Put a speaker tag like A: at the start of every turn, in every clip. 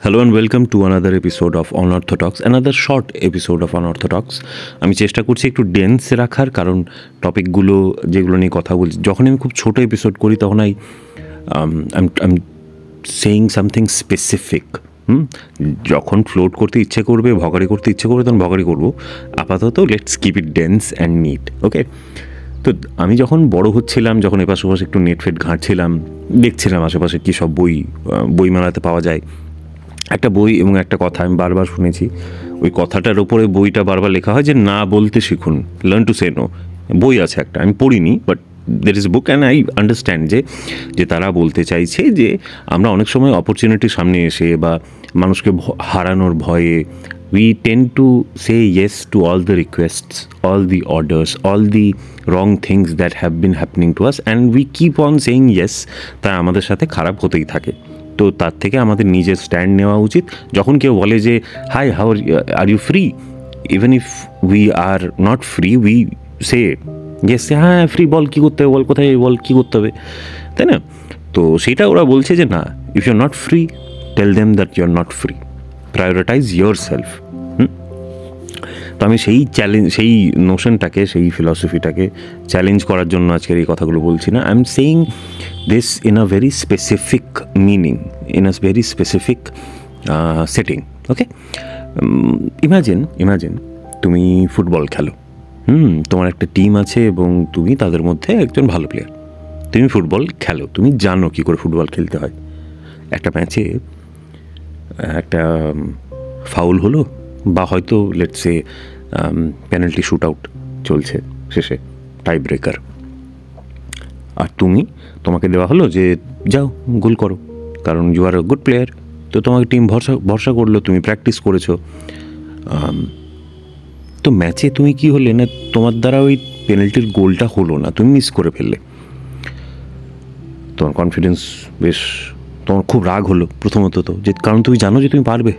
A: Hello and welcome to another episode of unorthodox, another short episode of unorthodox. আমি চেষ্টা করছি একটু dense রাখার, কারণ টপিকগুলো যেগুলো নিয়ে কথা বলছি, যখন আমি খুব ছোটো এপিসোড করি তখন I am saying something specific. যখন ফ্লোট করতে ইচ্ছে করবে, ভগারি করতে ইচ্ছে করবে, তখন ভগারি করবো। আপাতত let's keep it dense and neat. Okay, তো আমি যখন বড় হচ্ছিলাম, যখন এপাশ ওপাশে একটু নেট ফেট ঘাঁটছিলাম, দেখছিলাম আশেপাশে কী সব বইমেলাতে পাওয়া যায়। একটা বই এবং একটা কথা আমি বারবার শুনেছি, ওই কথাটার ওপরে বইটা বারবার লেখা হয় যে না বলতে শিখুন, লার্ন টু সে নো। বই আছে একটা, আমি পড়িনি, but there is book and I understand যে তারা বলতে চাইছে যে আমরা অনেক সময় অপরচুনিটির সামনে এসে বা মানুষকে হারানোর ভয়ে we tend to say yes to all the requests, all the orders, all the wrong things that have been happening to us, and we keep on saying yes. তা আমাদের সাথে খারাপ হতেই থাকে। তো তার থেকে আমাদের নিজের স্ট্যান্ড নেওয়া উচিত। যখন কেউ বলে যে hi how are you free, even if we are not free, we say yes, হ্যাঁ ফ্রি, বল কী করতে হবে, বল কোথায়, বল কী করতে হবে, তাই না? তো সেটা ওরা বলছে যে না, if you are not free, tell them that you are not free, prioritise yourself. তো আমি সেই নোশনটাকে, সেই ফিলসফিটাকে চ্যালেঞ্জ করার জন্য আজকের এই কথাগুলো বলছি না। I am saying this in a very specific meaning, in a very specific setting. Okay, imagine তুমি ফুটবল খেলো, তোমার একটা টিম আছে এবং তুমি তাদের মধ্যে একজন ভালো প্লেয়ার। তুমি ফুটবল খেলো, তুমি জানো কী করে ফুটবল খেলতে হয়। একটা ম্যাচে একটা ফাউল হলো, বা হয়তো লেটসে পেনাল্টি শ্যুট আউট চলছে, শেষে টাই ব্রেকার, আর তোমাকে দেওয়া হলো যে যাও গোল করো, কারণ you are a good player. তো তোমাকে টিম ভরসা করলো, তুমি প্র্যাকটিস করেছো। তো ম্যাচে তুমি কি হলে না, তোমার দ্বারা ওই পেনাল্টির গোলটা হলো না, তুমি মিস করে ফেললে। তোমার কনফিডেন্স তোমার খুব রাগ হলো প্রথমত, তো যে কারণ তুমি জানো যে তুমি পারবে,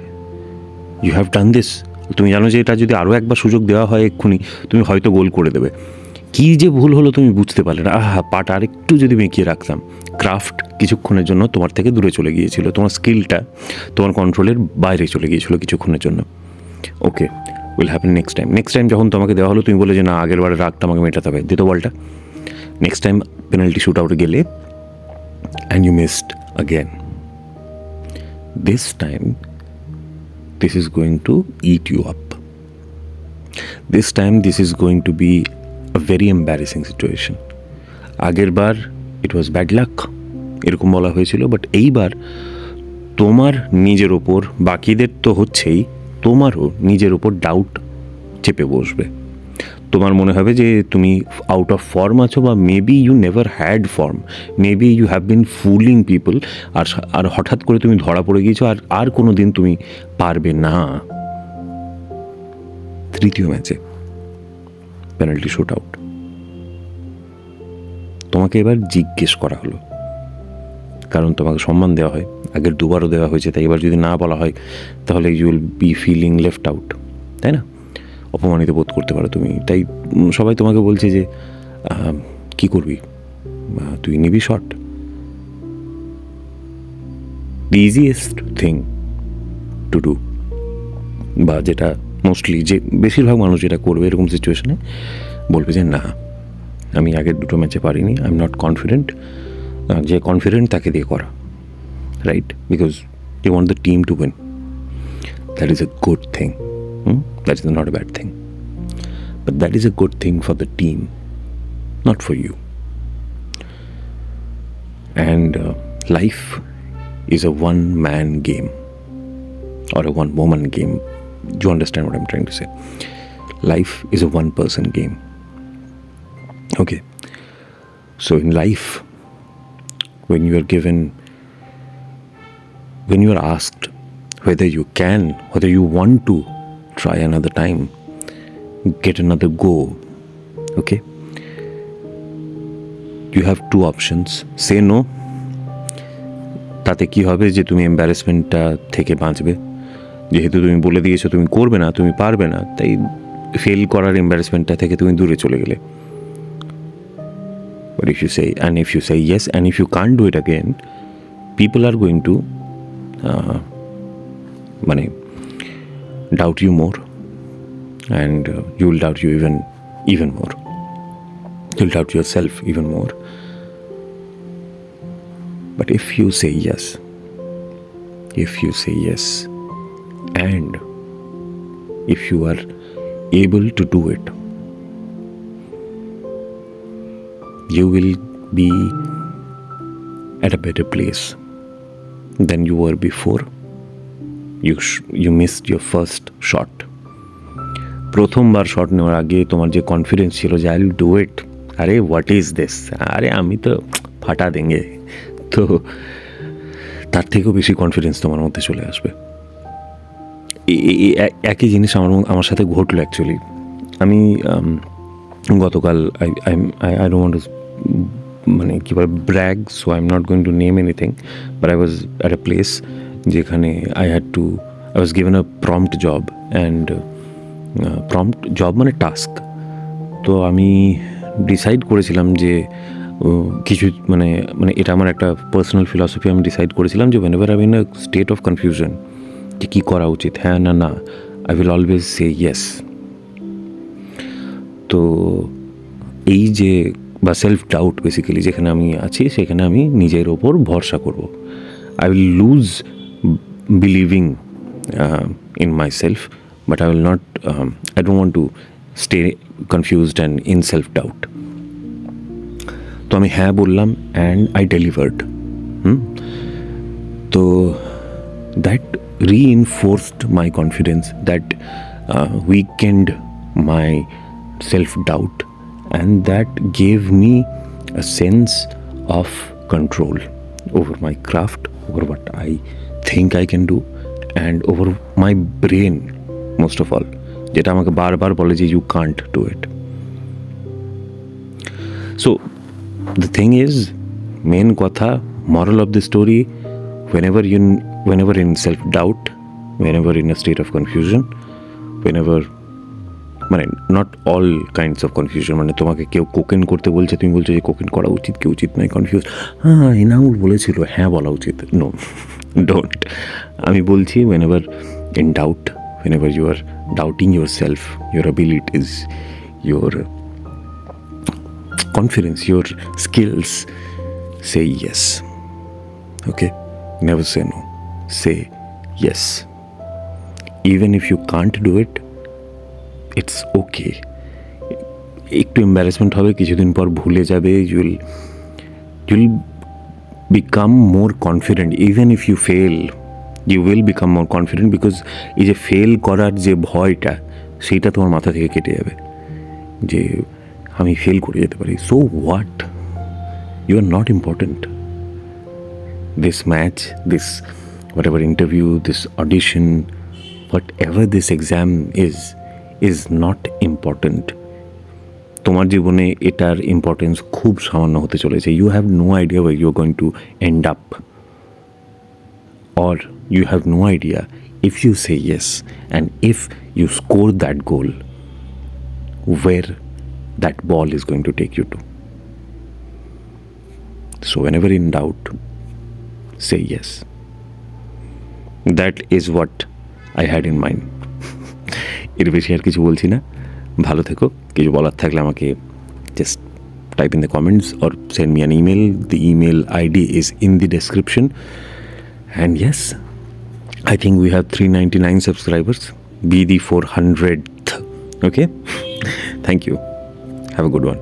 A: ইউ হ্যাভ ডান দিস। তুমি জানো যে এটা যদি আরও একবার সুযোগ দেওয়া হয় এক্ষুনি, তুমি হয়তো গোল করে দেবে। কী যে ভুল হলো তুমি বুঝতে পারলে না, পাটা আরেকটু যদি বেঁকিয়ে রাখতাম। ক্রাফট কিছুক্ষণের জন্য তোমার থেকে দূরে চলে গিয়েছিল, তোমার স্কিলটা তোমার কন্ট্রোলের বাইরে চলে গিয়েছিল কিছুক্ষণের জন্য। ওকে, উইল হ্যাপেন নেক্সট টাইম যখন তোমাকে দেওয়া হলো, তুমি বলে যে না, আগের বারের রাগটা আমাকে মেটাতে হবে, দিত বলটা। নেক্সট টাইম পেনাল্টি শ্যুট আউটে গেলে and you missed again. This time, this is going to eat you up. This time, this is going to be a very embarrassing situation. আগের বার it was bad luck, এরকম বলা হয়েছিল, but এইবার তোমার নিজের ওপর, বাকিদের তো হচ্ছেই, তোমারও নিজের ওপর ডাউট চেপে বসবে। তোমার মনে হবে যে তুমি আউট অফ ফর্ম আছো, বা maybe you never had form, maybe you have been fooling people, আর হঠাৎ করে তুমি ধরা পড়ে গিয়েছো, আর কোনো দিন তুমি পারবে না। তৃতীয় ম্যাচে পেনাল্টি শ্যুট আউট, তোমাকে এবার জিজ্ঞেস করা হলো, কারণ তোমাকে সম্মান দেওয়া হয়, আগের দুবারও দেওয়া হয়েছে, তাই এবার যদি না বলা হয় তাহলে you will be feeling left out, তাই না? অপমানিত বোধ করতে পারো তুমি। তাই সবাই তোমাকে বলছে যে কী করবি, তুই নিবি shot. The easiest thing to do, বা যেটা মোস্টলি যে বেশিরভাগ মানুষ যেটা করবে এরকম সিচুয়েশনে, বলবে যে না, আমি আগের দুটো ম্যাচে পারিনি, আই এম নট কনফিডেন্ট। যে কনফিডেন্ট তাকে দিয়ে করা, right? Because you want the team to win. That is a good thing. That is not a bad thing, but that is a good thing for the team, not for you. And life is a one-man game or a one-woman game. Do you understand what I'm trying to say? Life is a one-person game. Okay, so in life, when you are asked whether you want to try another time, get another go, okay? You have two options. Say no. তাতে কি হবে যে তুমি এম্বারেসমেন্টটা থেকে বাঁচবে, যেহেতু তুমি বলে দিয়েছো তুমি করবে না, তুমি পারবে না, তাই ফেল করার এম্বারেসমেন্টটা থেকে তুমি দূরে চলে গেলে। But if you say yes, and if you can't do it again, people are going to মানে doubt you more, and you will doubt you even more. You'll doubt yourself even more. But if you say yes, and if you are able to do it, you will be at a better place than you were before you missed your first shot. প্রথমবার shot নেওয়ার আগে তোমার যে confidence ছিল যে I will do it, আরে what is this, আরে আমি তো ফাটা দেঙ্গে, তো তার থেকেও বেশি কনফিডেন্স তোমার মধ্যে চলে আসবে। একই জিনিস আমার সাথে ঘটলো অ্যাকচুয়ালি। আমি গতকাল আই ডোন্ট ওয়ান্ট টু মানে কী বলে brag, so I am not going to name anything, but I was at a place যেখানে I was given a prompt job, and prompt job মানে টাস্ক। তো আমি ডিসাইড করেছিলাম যে কিছু মানে এটা আমার একটা পার্সোনাল ফিলসফি, আমি ডিসাইড করেছিলাম যে whenever I'm in a state of confusion যে কী করা উচিত, হ্যাঁ না, I will always say yes. তো এই যে বা সেলফ ডাউট বেসিক্যালি যেখানে আমি আছি, সেখানে আমি নিজের ওপর ভরসা করব। I will lose believing in myself, but I will not I don't want to stay confused and in self-doubt. তো আমি হ্যাঁ বললাম অ্যান্ড আই ডেলিভার্ড। তো that reinforced my confidence, that weakened my self-doubt, and that gave me a sense of control over my craft, over what I think I can do, and over my brain most of all, যেটা আমাকে বারবার বলে যে you can't do it. So the thing is, main কথা, moral of the story, whenever in self-doubt, whenever in a state of confusion, whenever মানে not all kinds of confusion, মানে তোমাকে কেউ কোকেন করতে বলছে, তুমি বলছো যে কোকেন করা উচিত কি উচিত নয়, কনফিউজ, হ্যাঁ এনামুল বলেছিল হ্যাঁ বলা উচিত, নো ডোন্ট। আমি বলছি whenever in doubt, whenever you are doubting yourself, your abilities, your confidence, your skills, say yes. Okay, never say no, say yes. Even if you can't do it, it's okay. একটু embarrassment হবে, কিছুদিন পর ভুলে যাবে, you'll become more confident. Even if you fail, you will become more confident, because এই যে fail করার যে ভয়টা, সেইটা তোমার মাথা থেকে কেটে যাবে যে আমি ফেল করে যেতে পারি, so what, you are not important. This match, this whatever interview, this audition, whatever this exam is not important. তোমার জীবনে এটার ইম্পর্টেন্স খুব সামান্য হতে চলেছে। You have no idea where you are going to end up, or you have no idea if you say yes and if you score that goal, where that ball is going to take you to. So whenever in doubt, say yes. That is what I had in mind. এর বেশি আর কিছু বলছি না, ভালো থেকো। কিছু বলার থাকলে আমাকে just type in the comments or send me an email. The email ID is in the description. And yes, I think we have 399 subscribers. Be the 400th. Okay? Thank you. Have a good one.